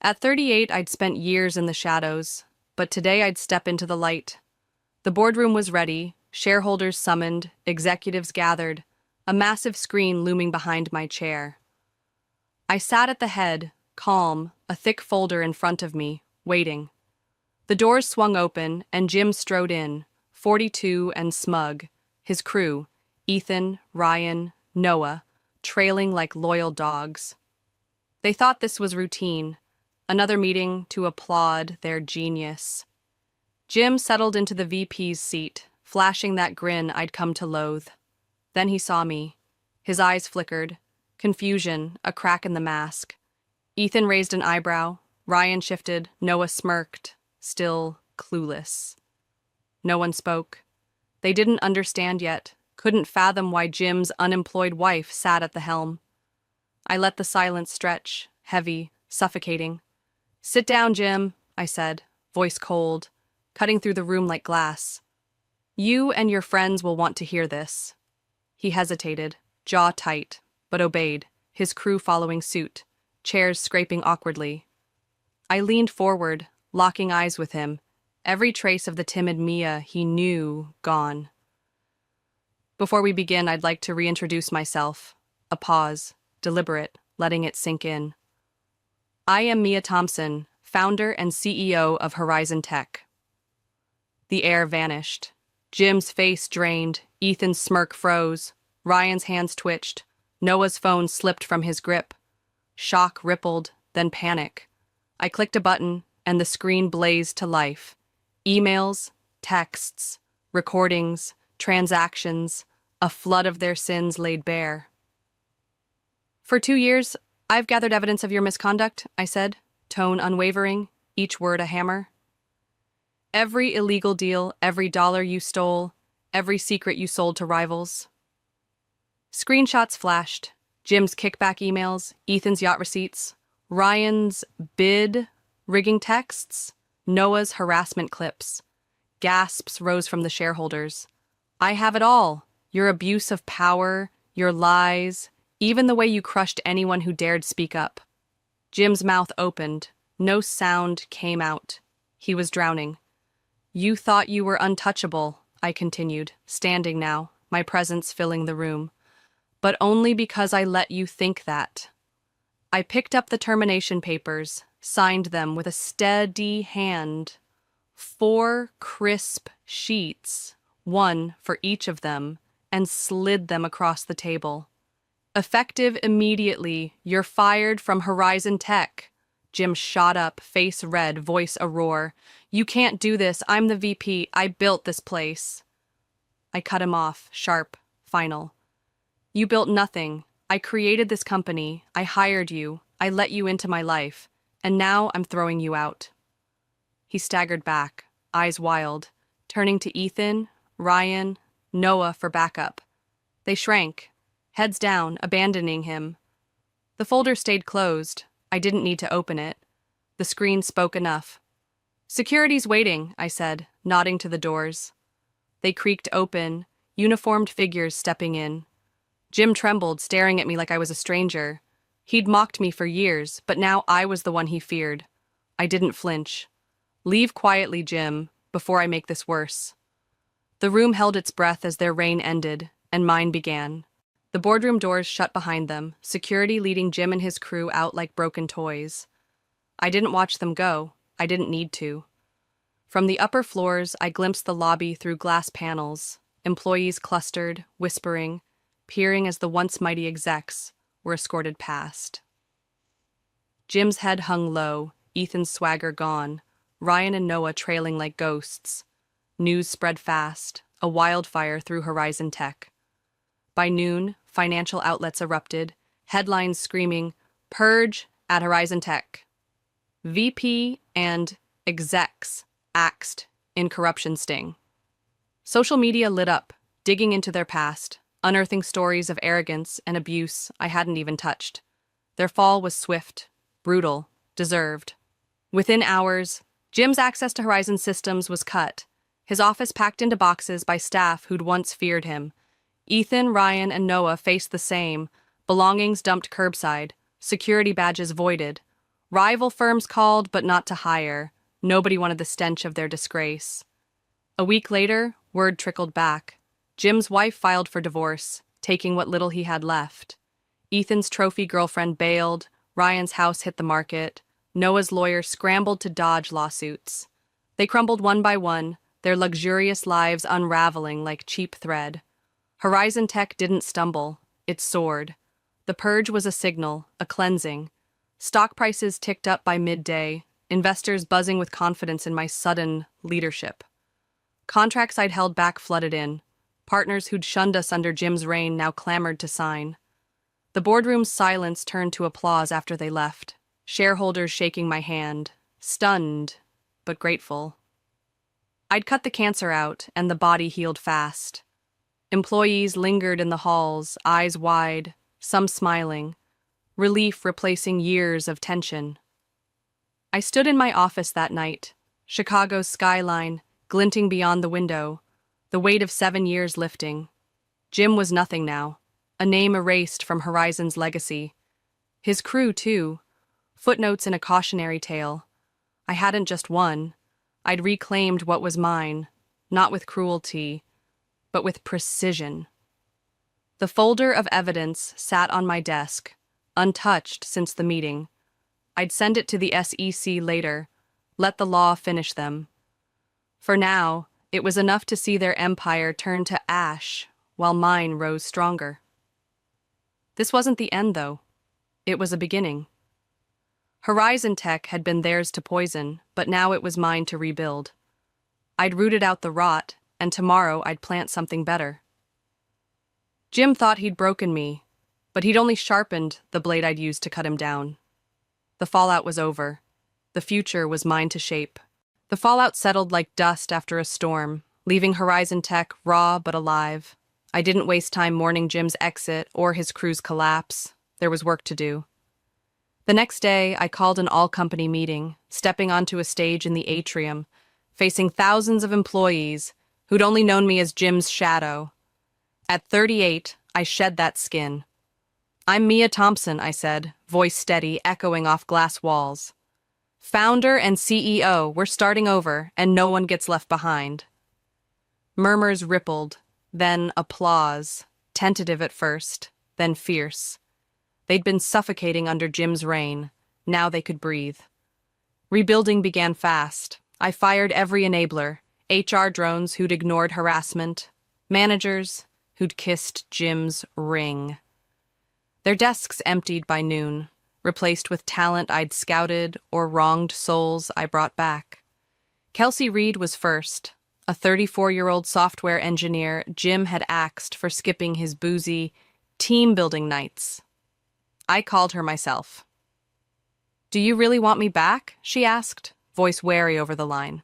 At 38, I'd spent years in the shadows, but today I'd step into the light. The boardroom was ready, shareholders summoned, executives gathered, a massive screen looming behind my chair. I sat at the head, calm, a thick folder in front of me, waiting. The doors swung open, and Jim strode in, 42 and smug, his crew, Ethan, Ryan, Noah, trailing like loyal dogs. They thought this was routine, another meeting to applaud their genius. Jim settled into the VP's seat, flashing that grin I'd come to loathe. Then he saw me. His eyes flickered. Confusion, a crack in the mask. Ethan raised an eyebrow. Ryan shifted. Noah smirked, still clueless. No one spoke. They didn't understand yet, couldn't fathom why Jim's unemployed wife sat at the helm. I let the silence stretch, heavy, suffocating. Sit down, Jim, I said, voice cold, cutting through the room like glass. You and your friends will want to hear this. He hesitated, jaw tight, but obeyed, his crew following suit, chairs scraping awkwardly. I leaned forward, locking eyes with him, every trace of the timid Mia he knew gone. Before we begin, I'd like to reintroduce myself. A pause, deliberate, letting it sink in. I am Mia Thompson, founder and CEO of Horizon Tech. The air vanished. Jim's face drained, Ethan's smirk froze, Ryan's hands twitched, Noah's phone slipped from his grip. Shock rippled, then panic. I clicked a button, and the screen blazed to life. Emails, texts, recordings, transactions, a flood of their sins laid bare. For 2 years, I've gathered evidence of your misconduct, I said, tone unwavering, each word a hammer. Every illegal deal, every dollar you stole, every secret you sold to rivals. Screenshots flashed, Jim's kickback emails, Ethan's yacht receipts, Ryan's bid rigging texts, Noah's harassment clips. Gasps rose from the shareholders. I have it all. Your abuse of power, your lies, even the way you crushed anyone who dared speak up. Jim's mouth opened. No sound came out. He was drowning. You thought you were untouchable, I continued, standing now, my presence filling the room. but only because I let you think that. I picked up the termination papers, signed them with a steady hand. 4 crisp sheets, one for each of them, and slid them across the table. Effective immediately, you're fired from Horizon Tech. Jim shot up, face red, voice a roar. You can't do this. I'm the VP. I built this place. I cut him off, sharp, final. You built nothing. I created this company. I hired you. I let you into my life. And now I'm throwing you out. He staggered back, eyes wild, turning to Ethan, Ryan, Noah for backup. They shrank, heads down, abandoning him. The folder stayed closed. I didn't need to open it. The screen spoke enough. Security's waiting, I said, nodding to the doors. They creaked open, uniformed figures stepping in. Jim trembled, staring at me like I was a stranger. He'd mocked me for years, but now I was the one he feared. I didn't flinch. Leave quietly, Jim, before I make this worse. The room held its breath as their reign ended, and mine began. The boardroom doors shut behind them, security leading Jim and his crew out like broken toys. I didn't watch them go. I didn't need to. From the upper floors, I glimpsed the lobby through glass panels, employees clustered, whispering, peering as the once mighty execs were escorted past. Jim's head hung low, Ethan's swagger gone, Ryan and Noah trailing like ghosts. News spread fast, a wildfire through Horizon Tech. By noon, financial outlets erupted, headlines screaming, "Purge at Horizon Tech." VP and execs axed in corruption sting. Social media lit up, digging into their past, unearthing stories of arrogance and abuse I hadn't even touched. Their fall was swift, brutal, deserved. Within hours, Jim's access to Horizon systems was cut, his office packed into boxes by staff who'd once feared him. Ethan, Ryan, and Noah faced the same, belongings dumped curbside, security badges voided. Rival firms called, but not to hire. Nobody wanted the stench of their disgrace. A week later, word trickled back. Jim's wife filed for divorce, taking what little he had left. Ethan's trophy girlfriend bailed, Ryan's house hit the market, Noah's lawyer scrambled to dodge lawsuits. They crumbled one by one, their luxurious lives unraveling like cheap thread. Horizon Tech didn't stumble, it soared. The purge was a signal, a cleansing. Stock prices ticked up by midday, investors buzzing with confidence in my sudden leadership. Contracts I'd held back flooded in. Partners who'd shunned us under Jim's reign now clamored to sign. The boardroom's silence turned to applause after they left, shareholders shaking my hand, stunned, but grateful. I'd cut the cancer out, and the body healed fast. Employees lingered in the halls, eyes wide, some smiling, relief replacing years of tension. I stood in my office that night, Chicago's skyline glinting beyond the window, the weight of 7 years lifting. Jim was nothing now, a name erased from Horizon's legacy. His crew, too, footnotes in a cautionary tale. I hadn't just won. I'd reclaimed what was mine, not with cruelty, but with precision. The folder of evidence sat on my desk, untouched since the meeting. I'd send it to the SEC later, let the law finish them. For now, it was enough to see their empire turn to ash while mine rose stronger. This wasn't the end, though. It was a beginning. Horizon Tech had been theirs to poison, but now it was mine to rebuild. I'd rooted out the rot, and tomorrow I'd plant something better. Jim thought he'd broken me, but he'd only sharpened the blade I'd used to cut him down. The fallout was over. The future was mine to shape. The fallout settled like dust after a storm, leaving Horizon Tech raw but alive. I didn't waste time mourning Jim's exit or his crew's collapse. There was work to do. The next day, I called an all-company meeting, stepping onto a stage in the atrium, facing thousands of employees who'd only known me as Jim's shadow. At 38, I shed that skin. "I'm Mia Thompson," I said, voice steady, echoing off glass walls. "Founder and CEO, we're starting over, and no one gets left behind." Murmurs rippled, then applause, tentative at first, then fierce. They'd been suffocating under Jim's reign. Now they could breathe. Rebuilding began fast. I fired every enabler, HR drones who'd ignored harassment, managers who'd kissed Jim's ring. Their desks emptied by noon, replaced with talent I'd scouted or wronged souls I brought back. Kelsey Reed was first, a 34-year-old software engineer Jim had axed for skipping his boozy team-building nights. I called her myself. "Do you really want me back?" she asked, voice wary over the line.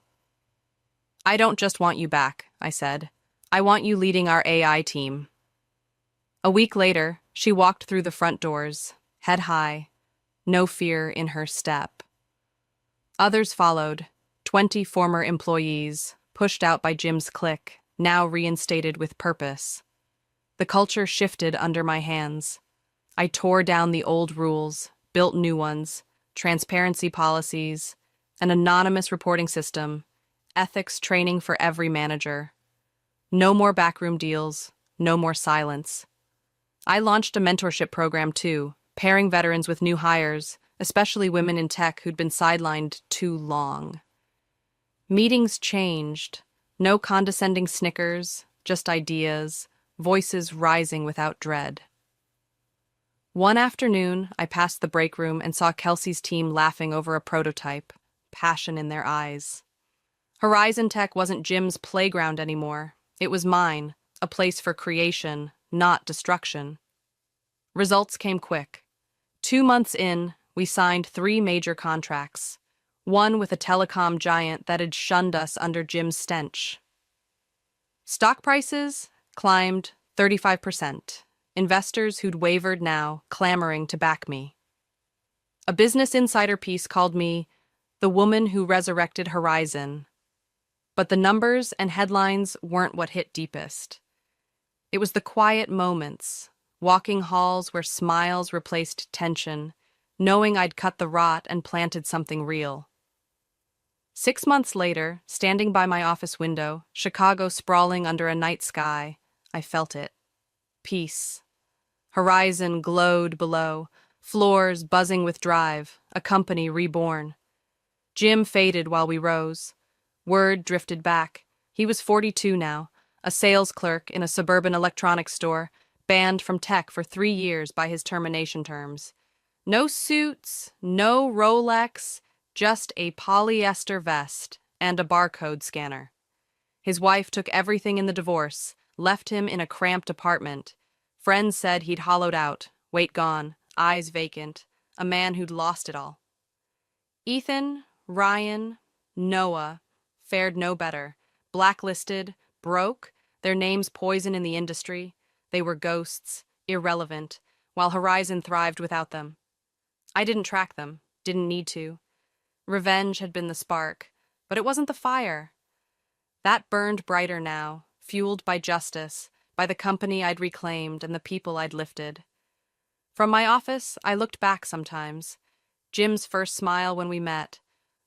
"I don't just want you back," I said. "I want you leading our AI team." A week later, she walked through the front doors, head high, no fear in her step. Others followed, 20 former employees, pushed out by Jim's clique, now reinstated with purpose. The culture shifted under my hands. I tore down the old rules, built new ones, transparency policies, an anonymous reporting system, ethics training for every manager. No more backroom deals, no more silence. I launched a mentorship program too, pairing veterans with new hires, especially women in tech who'd been sidelined too long. Meetings changed. No condescending snickers, just ideas, voices rising without dread. One afternoon, I passed the break room and saw Kelsey's team laughing over a prototype, passion in their eyes. Horizon Tech wasn't Jim's playground anymore. It was mine, a place for creation, not destruction. Results came quick. 2 months in, we signed 3 major contracts, one with a telecom giant that had shunned us under Jim's stench. Stock prices climbed 35%. Investors who'd wavered now, clamoring to back me. A Business Insider piece called me the woman who resurrected Horizon. But the numbers and headlines weren't what hit deepest. It was the quiet moments, walking halls where smiles replaced tension, knowing I'd cut the rot and planted something real. 6 months later, standing by my office window, Chicago sprawling under a night sky, I felt it. Peace. Horizon glowed below, floors buzzing with drive, a company reborn. Jim faded while we rose. Word drifted back. He was 42 now, a sales clerk in a suburban electronics store, banned from tech for 3 years by his termination terms. No suits, no Rolex, just a polyester vest and a barcode scanner. His wife took everything in the divorce, left him in a cramped apartment. Friends said he'd hollowed out, weight gone, eyes vacant, a man who'd lost it all. Ethan, Ryan, Noah fared no better. Blacklisted, broke, their names poison in the industry. They were ghosts, irrelevant, while Horizon thrived without them. I didn't track them, didn't need to. Revenge had been the spark, but it wasn't the fire. That burned brighter now, fueled by justice, by the company I'd reclaimed and the people I'd lifted. From my office, I looked back sometimes. Jim's first smile when we met,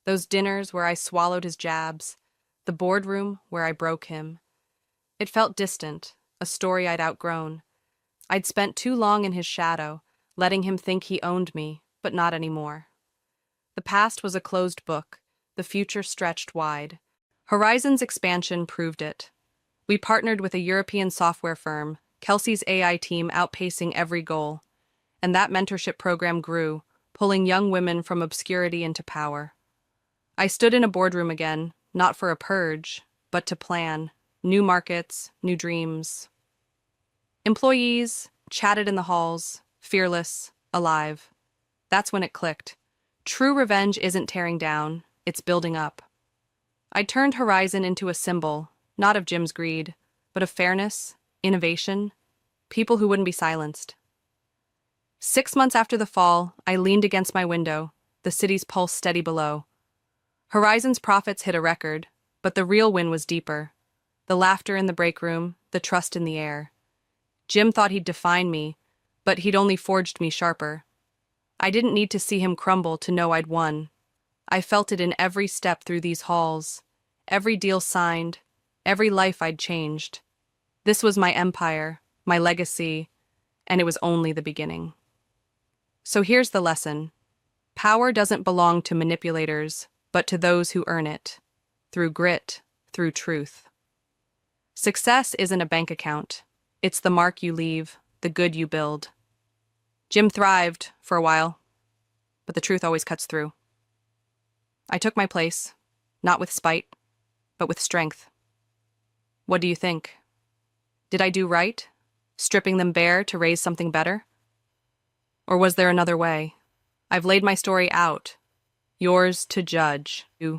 those dinners where I swallowed his jabs, the boardroom where I broke him. It felt distant, a story I'd outgrown. I'd spent too long in his shadow, letting him think he owned me, but not anymore. The past was a closed book, the future stretched wide. Horizon's expansion proved it. We partnered with a European software firm, Kelsey's AI team outpacing every goal. And that mentorship program grew, pulling young women from obscurity into power. I stood in a boardroom again, not for a purge, but to plan. New markets, new dreams. Employees chatted in the halls, fearless, alive. That's when it clicked. True revenge isn't tearing down, it's building up. I turned Horizon into a symbol, not of Jim's greed, but of fairness, innovation, people who wouldn't be silenced. 6 months after the fall, I leaned against my window, the city's pulse steady below. Horizon's profits hit a record, but the real win was deeper. The laughter in the break room, the trust in the air. Jim thought he'd define me, but he'd only forged me sharper. I didn't need to see him crumble to know I'd won. I felt it in every step through these halls, every deal signed, every life I'd changed. This was my empire, my legacy, and it was only the beginning. So here's the lesson. Power doesn't belong to manipulators, but to those who earn it, through grit, through truth. Success isn't a bank account. It's the mark you leave, the good you build. Jim thrived for a while, but the truth always cuts through. I took my place, not with spite, but with strength. What do you think? Did I do right, stripping them bare to raise something better? Or was there another way? I've laid my story out, yours to judge. You